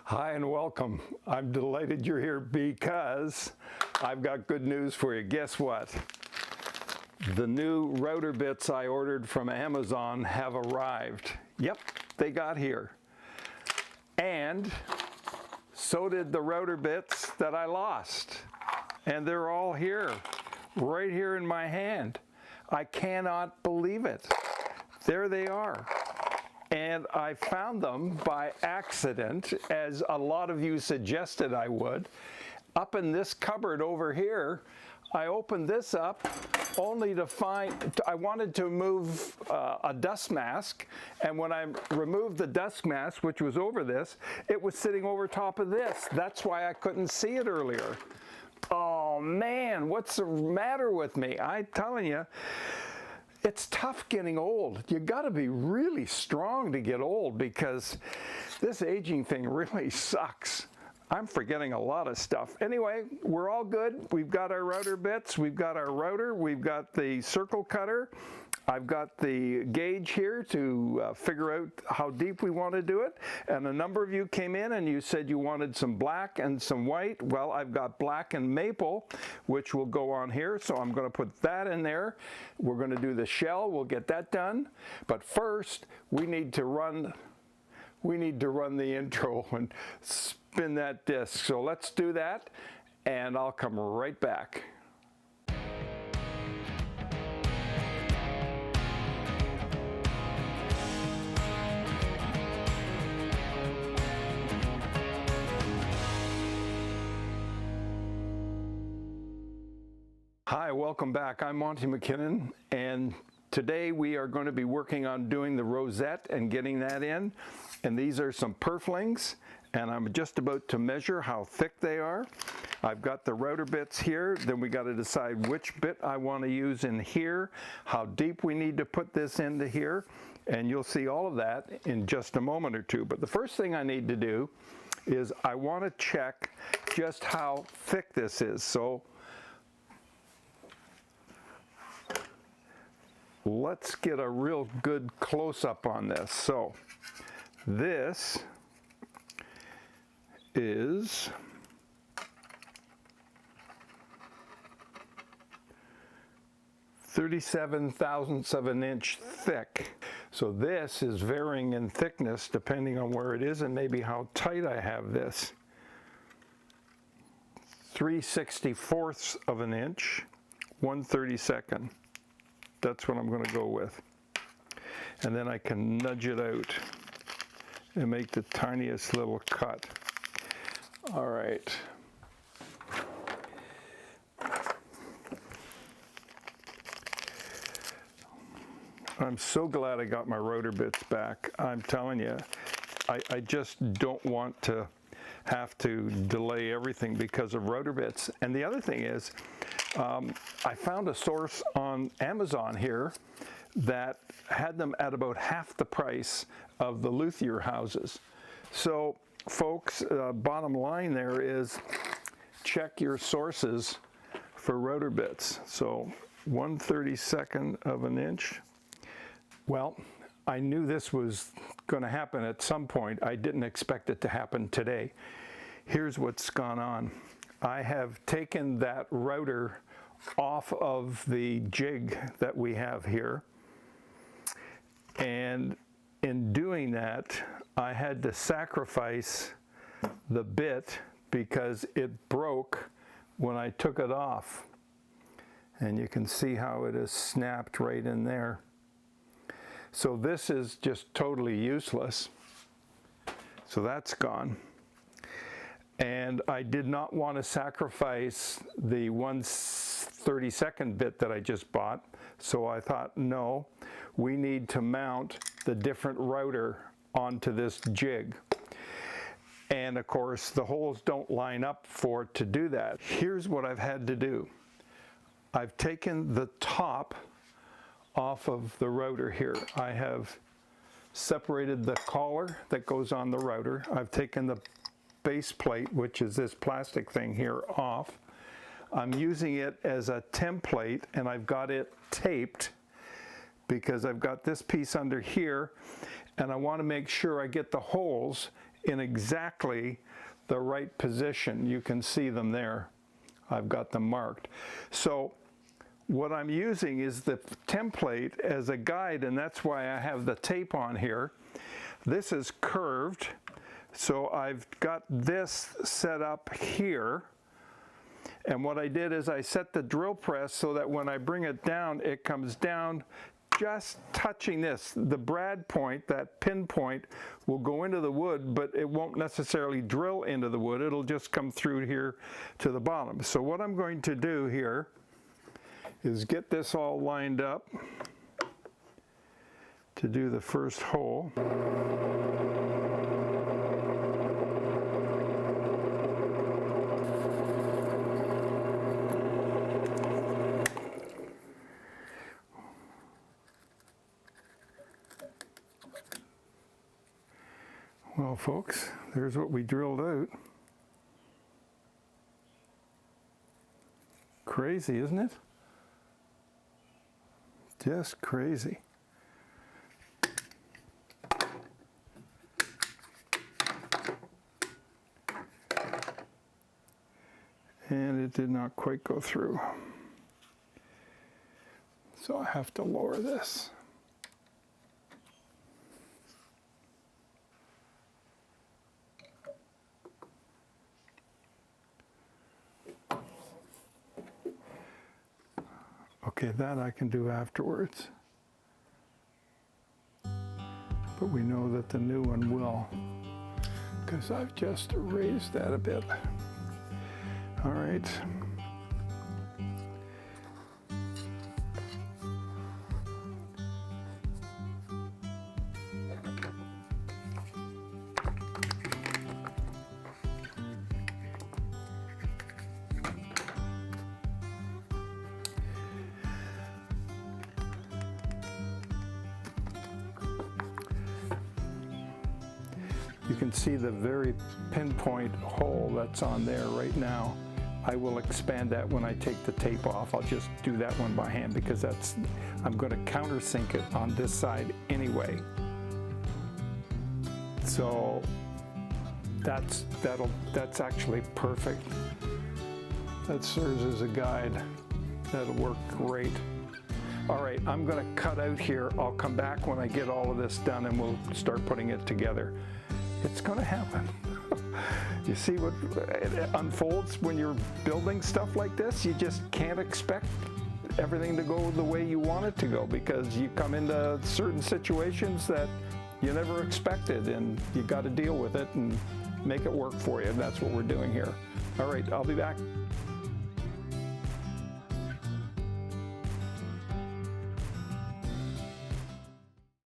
Hi and welcome. I'm delighted you're here because I've got good news for you. Guess what? The new router bits I ordered from Amazon have arrived. Yep, they got here. And so did the router bits that I lost. And they're all here, right here in my hand. I cannot believe it. There they are. And I found them by accident, as a lot of you suggested I would. Up in this cupboard over here, I opened this up only to find, I wanted to move a dust mask, and when I removed the dust mask, which was over this, it was sitting over top of this. That's why I couldn't see it earlier. Oh man, what's the matter with me? I'm telling you, it's tough getting old. You got to be really strong to get old because this aging thing really sucks. I'm forgetting a lot of stuff. Anyway, we're all good. We've got our router bits. We've got our router. We've got the circle cutter. I've got the gauge here to figure out how deep we want to do it. And a number of you came in and you said you wanted some black and some white. Well, I've got black and maple, which will go on here. So I'm going to put that in there. We're going to do the shell. We'll get that done. But first, we need to run the intro and spin that disc. So let's do that, and I'll come right back. Hi, welcome back. I'm Monty McKinnon, and today we are going to be working on doing the rosette and getting that in. And these are some purflings, and I'm just about to measure how thick they are. I've got the router bits here, then we got to decide which bit I want to use in here, how deep we need to put this into here, and you'll see all of that in just a moment or two. But the first thing I need to do is I want to check just how thick this is. So let's get a real good close-up on this. So this is 37 thousandths of an inch thick. So this is varying in thickness depending on where it is and maybe how tight I have this. 3/64ths of an inch, 1/32. That's what I'm going to go with. And then I can nudge it out and make the tiniest little cut. All right. I'm so glad I got my router bits back. I'm telling you, I just don't want to have to delay everything because of router bits. And the other thing is, I found a source on Amazon here that had them at about half the price of the luthier houses. So folks, bottom line there is check your sources for router bits. So 1/32 of an inch. Well, I knew this was going to happen at some point. I didn't expect it to happen today. Here's what's gone on. I have taken that router off of the jig that we have here, and in doing that I had to sacrifice the bit because it broke when I took it off, and you can see how it is snapped right in there. So this is just totally useless. So that's gone. And I did not want to sacrifice the 1/32 bit that I just bought. So I thought, no, we need to mount the different router onto this jig. And of course, the holes don't line up for it to do that. Here's what I've had to do. I've taken the top off of the router here. I have separated the collar that goes on the router. I've taken the base plate, which is this plastic thing here, off. I'm using it as a template, and I've got it taped because I've got this piece under here, and I want to make sure I get the holes in exactly the right position. You can see them there. I've got them marked. So what I'm using is the template as a guide, and that's why I have the tape on here. This is curved, so I've got this set up here. And what I did is I set the drill press so that when I bring it down, it comes down just touching this. The brad point, that pin point, will go into the wood, but it won't necessarily drill into the wood. It'll just come through here to the bottom. So what I'm going to do here is get this all lined up to do the first hole. Well, folks, there's what we drilled out. Crazy, isn't it? Just crazy. And it did not quite go through. So I have to lower this. Okay, that I can do afterwards. But we know that the new one will, because I've just raised that a bit. All right. You can see the very pinpoint hole that's on there right now. I will expand that when I take the tape off. I'll just do that one by hand because I'm going to countersink it on this side anyway. So that's actually perfect. That serves as a guide. That'll work great. All right, I'm going to cut out here. I'll come back when I get all of this done and we'll start putting it together. It's going to happen. You see what it unfolds when you're building stuff like this? You just can't expect everything to go the way you want it to go because you come into certain situations that you never expected and you got to deal with it and make it work for you. And that's what we're doing here. All right, I'll be back.